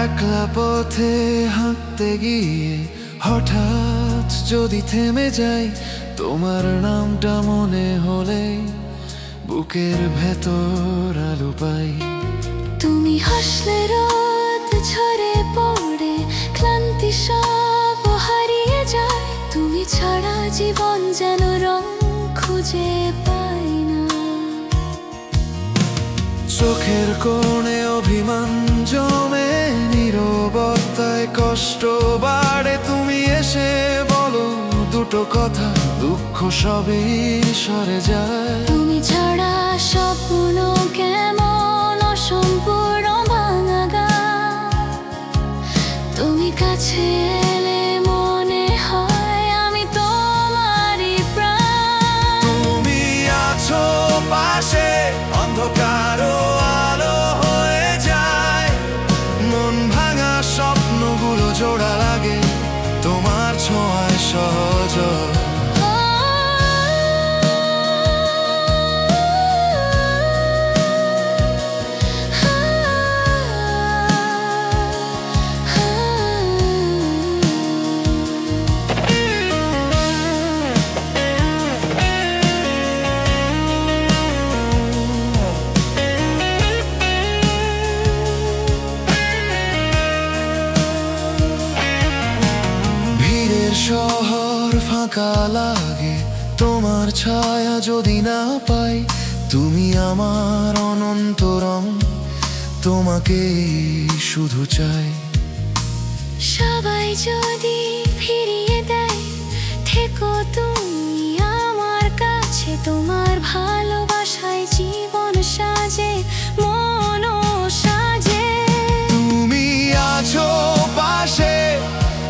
একলা পথে হাঁটতে গিয়ে হঠাৎ যদি থেমে যাই, তোমার নামটা মনে হলে বুকের ভেতর আলো পাই। তুমি হাসলে রাত ঝরে পড়ে, ক্লান্তি সব হারিয়ে যায়। তুমি ছাড়া জীবন যেন রং খুঁজে পাই না। চোখের কোণে অভিমান জমে, নীরবতায় কষ্ট বাড়ে। তুমি এসে বলো দুটো কথা, দুঃখ সবই সরে যায়। তুমি ছাড়া স্বপ্ন কেমন অসম্পূর্ণ ভাঙা গান। তুমি কাছে এলে মনে হয় আমি তোমারই প্রাণ। তুমি আছো পাশে, অন্ধকারও আলো হয়ে যায়। মন ভাঙা স্বপ্নগুলো জোড়া লাগে, তোমার ছোঁয়ায় সহজ। শহর ফাঁকা লাগে, তোমার ছায়া যদি না পাই। তুমি আমার অনন্ত রং, তোমাকে শুধু চাই। সবাই যদি ফিরিয়ে দেয়, থেকো তুমি আমার কাছে। তোমার ভালোবাসায় জীবন সাজে, মনও সাজে। তুমি আছো পাশে,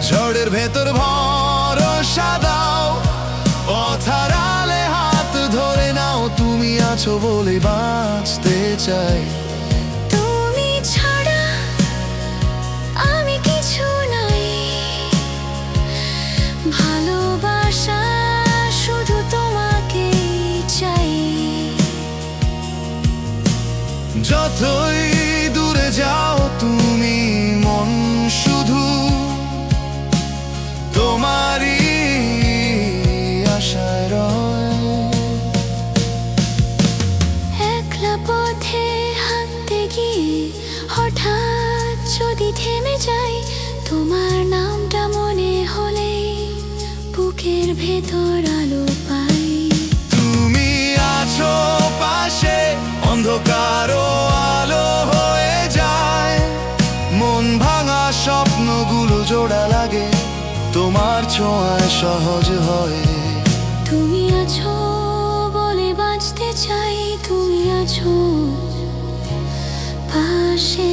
ঝড়ের ভেতর ভরসা দাও। পথের আলে হাত ধরে নাও, তুমি আছো বলে বাঁচতে চাই। তুমি ছাড়া আমি কিছু নাই, ভালোবাসা শুধু তোমাকে চাই। যতই দূরে যাও তুমি, মন শুধু তোমারই আশায় রয়। একলা পথে হাঁটতে গিয়ে হঠাৎ যদি থেমে যাই, তোমার নামটা মনে হলে বুকের ভেতর আলো পাই। তুমি আছো পাশে, অন্ধকারও আলো হয়ে যায়। মন ভাঙা স্বপ্নগুলো জোড়া লাগে, তোমার ছোঁয়ায় সহজ হয়। তুমি আছো বলে বাঁচতে চাই, তুমি আছো পাশে।